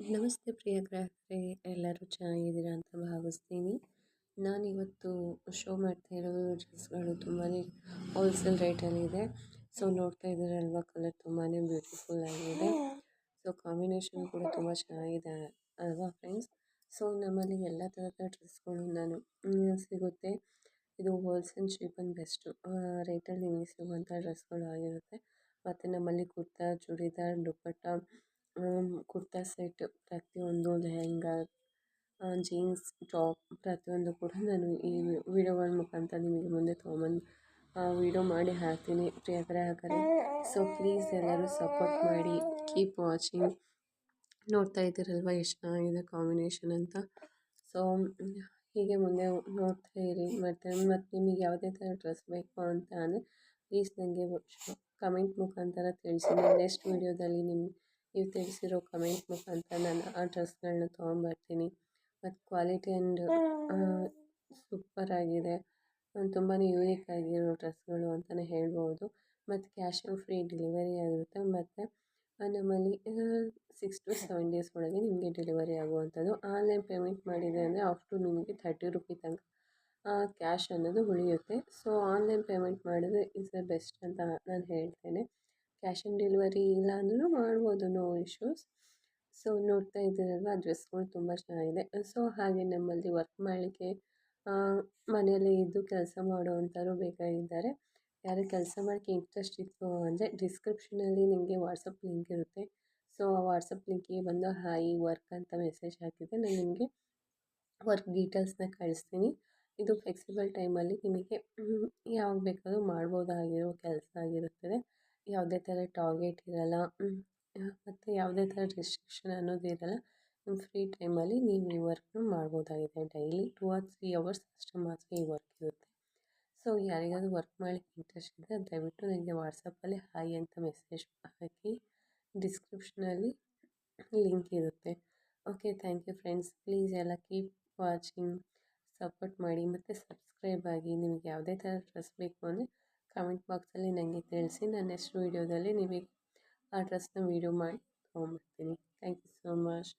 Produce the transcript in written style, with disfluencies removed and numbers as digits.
ನಮಸ್ತೆ ಪ್ರಿಯ ಗ್ರಾಹಕರೇ, ಎಲ್ಲರೂ ಚೆನ್ನಾಗಿದ್ದೀರಾ ಅಂತ ಭಾವಿಸ್ತೀನಿ. ನಾನಿವತ್ತು ಶೋ ಮಾಡ್ತಾ ಇರೋ ಡ್ರೆಸ್ಗಳು ತುಂಬಾ ಹೋಲ್ಸೇಲ್ ರೇಟಲ್ಲಿದೆ. ಸೊ ನೋಡ್ತಾ ಇದ್ದೀರಲ್ವ, ಕಲರ್ ತುಂಬಾ ಬ್ಯೂಟಿಫುಲ್ ಆಗಿದೆ. ಸೊ ಕಾಂಬಿನೇಷನ್ ಕೂಡ ತುಂಬ ಚೆನ್ನಾಗಿದೆ ಅಲ್ವಾ ಫ್ರೆಂಡ್ಸ್. ಸೊ ನಮ್ಮಲ್ಲಿ ಎಲ್ಲ ಥರದ ಡ್ರೆಸ್ಗಳು ಸಿಗುತ್ತೆ. ಇದು ಹೋಲ್ಸೇಲ್ ಚೀಪ್ ಆ್ಯಂಡ್ ಬೆಸ್ಟು ರೇಟಲ್ಲಿ ನಿಮಗೆ ಸಿಗುವಂಥ ಡ್ರೆಸ್ಗಳು ಆಗಿರುತ್ತೆ. ಮತ್ತು ನಮ್ಮಲ್ಲಿ ಕುರ್ತಾ, ಚೂಡಿದಾರ್, ದುಪ್ಪಟ್ಟ, ಕುರ್ತಾ ಸೆಟ್, ಪ್ರತಿಯೊಂದು ಲೆಹೆಂಗಾ, ಜೀನ್ಸ್ ಟಾಪ್ ಪ್ರತಿಯೊಂದು ಕೂಡ ನಾನು ಈ ವಿಡಿಯೋಗಳ ಮುಖಾಂತರ ನಿಮಗೆ ಮುಂದೆ ತೊಗೊಂಬಂದು ವಿಡಿಯೋ ಮಾಡಿ ಹಾಕ್ತೀನಿ ಪ್ರಿಯ ಗ್ರಾಹಕರೇ. ಸೊ ಪ್ಲೀಸ್ ಎಲ್ಲರೂ ಸಪೋರ್ಟ್ ಮಾಡಿ, ಕೀಪ್ ವಾಚಿಂಗ್. ನೋಡ್ತಾ ಇದ್ದೀರಲ್ವ ಎಷ್ಟು ಚೆನ್ನಾಗಿದೆ ಕಾಂಬಿನೇಷನ್ ಅಂತ. ಸೊ ಹೀಗೆ ಮುಂದೆ ನೋಡ್ತಾ ಇರಿ. ಮತ್ತು ನಿಮಗೆ ಯಾವುದೇ ಥರ ಡ್ರೆಸ್ ಬೇಕು ಅಂತ ಅಂದರೆ ಪ್ಲೀಸ್ ನನಗೆ ಕಮೆಂಟ್ ಮುಖಾಂತರ ತಿಳಿಸಿ. ನೆಕ್ಸ್ಟ್ ವೀಡಿಯೋದಲ್ಲಿ ನೀವು ತಿಳಿಸಿರೋ ಕಮೆಂಟ್ ಮುಖಾಂತರ ನಾನು ಆ ಡ್ರೆಸ್ಗಳನ್ನ ತೊಗೊಂಬರ್ತೀನಿ. ಮತ್ತು ಕ್ವಾಲಿಟಿ ಆ್ಯಂಡ್ ಸೂಪರಾಗಿದೆ. ತುಂಬಾ ಯೂನಿಕ್ ಆಗಿರೋ ಡ್ರೆಸ್ಗಳು ಅಂತಲೇ ಹೇಳ್ಬೋದು. ಮತ್ತು ಕ್ಯಾಶ್ ಆನ್ ಫ್ರೀ ಡೆಲಿವರಿ ಆಗಿರುತ್ತೆ. ಮತ್ತು ನಮ್ಮಲ್ಲಿ 6 to 7 ಡೇಸ್ ಒಳಗೆ ನಿಮಗೆ ಡೆಲಿವರಿ ಆಗುವಂಥದ್ದು. ಆನ್ಲೈನ್ ಪೇಮೆಂಟ್ ಮಾಡಿದೆ ಅಂದರೆ ಅಪ್ ಟು ನಿಮಗೆ 30 ರುಪಿ ತನಕ ಕ್ಯಾಶ್ ಅನ್ನೋದು ಉಳಿಯುತ್ತೆ. ಸೊ ಆನ್ಲೈನ್ ಪೇಮೆಂಟ್ ಮಾಡಿದ್ರೆ ಇಸ್ ದ ಬೆಸ್ಟ್ ಅಂತ ನಾನು ಹೇಳ್ತೇನೆ. ಕ್ಯಾಶ್ ಆನ್ ಡೆಲಿವರಿ ಇಲ್ಲ ಅಂದ್ರೂ ಮಾಡ್ಬೋದು, ನೋ ಇಶ್ಯೂಸ್. ಸೊ ನೋಡ್ತಾ ಇದ್ದೀರಲ್ವ, ಡ್ರೆಸ್ಗಳು ತುಂಬ ಚೆನ್ನಾಗಿದೆ. ಸೊ ಹಾಗೆ ನಮ್ಮಲ್ಲಿ ವರ್ಕ್ ಮಾಡಲಿಕ್ಕೆ ಮನೆಯಲ್ಲೇ ಇದ್ದು ಕೆಲಸ ಮಾಡುವಂಥವ್ರು ಬೇಕಾಗಿದ್ದಾರೆ. ಯಾರು ಕೆಲಸ ಮಾಡೋಕ್ಕೆ ಇಂಟ್ರೆಸ್ಟ್ ಇತ್ತು ಅಂದರೆ ಡಿಸ್ಕ್ರಿಪ್ಷನಲ್ಲಿ ನಿಮಗೆ ವಾಟ್ಸಪ್ ಲಿಂಕ್ ಇರುತ್ತೆ. ಸೊ ಆ ವಾಟ್ಸಪ್ ಲಿಂಕಿಗೆ ಬಂದು ಹಾಯ್ ವರ್ಕ್ ಅಂತ ಮೆಸೇಜ್ ಹಾಕಿದರೆ ನಾನು ನಿಮಗೆ ವರ್ಕ್ ಡೀಟೇಲ್ಸ್ನ ಕಳಿಸ್ತೀನಿ. ಇದು ಫ್ಲೆಕ್ಸಿಬಲ್ ಟೈಮಲ್ಲಿ ನಿಮಗೆ ಯಾವಾಗ ಬೇಕಾದರೂ ಮಾಡ್ಬೋದಾಗಿರೋ ಕೆಲಸ ಆಗಿರುತ್ತದೆ. ಯಾವುದೇ ಥರ ಟಾರ್ಗೆಟ್ ಇರಲ್ಲ, ಮತ್ತು ಯಾವುದೇ ಥರ ರೆಸ್ಟ್ರಿಕ್ಷನ್ ಅನ್ನೋದು ಇರಲ್ಲ. ನಿಮ್ಮ ಫ್ರೀ ಟೈಮಲ್ಲಿ ನೀವು ಈ ವರ್ಕ್ನ ಮಾಡ್ಬೋದಾಗಿದೆ. ಡೈಲಿ 2 or 3 ಅವರ್ಸ್ ಅಷ್ಟು ಮಾತ್ರ ಈ ವರ್ಕ್ ಇರುತ್ತೆ. ಸೊ ಯಾರಿಗಾದ್ರೂ ವರ್ಕ್ ಮಾಡಲಿಕ್ಕೆ ಇಂಟ್ರೆಸ್ಟ್ ಇದ್ದರೆ ದಯವಿಟ್ಟು ನನಗೆ ವಾಟ್ಸಪ್ಪಲ್ಲಿ ಹಾಯ್ ಅಂತ ಮೆಸೇಜ್ ಹಾಕಿ. ಡಿಸ್ಕ್ರಿಪ್ಷನಲ್ಲಿ ಲಿಂಕ್ ಇರುತ್ತೆ. Okay, thank you friends. Please ಎಲ್ಲ ಕೀಪ್ ವಾಚಿಂಗ್, ಸಪೋರ್ಟ್ ಮಾಡಿ ಮತ್ತು ಸಬ್ಸ್ಕ್ರೈಬ್ ಆಗಿ. ನಿಮಗೆ ಯಾವುದೇ ಥರ ಡ್ರೆಸ್ ಬೇಕು ಅಂದರೆ ಕಮೆಂಟ್ ಬಾಕ್ಸಲ್ಲಿ ನನಗೆ ತಿಳಿಸಿ. ನಾನು ನೆಕ್ಸ್ಟ್ ವೀಡಿಯೋದಲ್ಲಿ ನಿಮಗೆ ಆ ಡ್ರೆಸ್ನ ವೀಡಿಯೋ ಮಾಡಿ ತೊಗೊಂಬರ್ತೀನಿ. Thank you so much.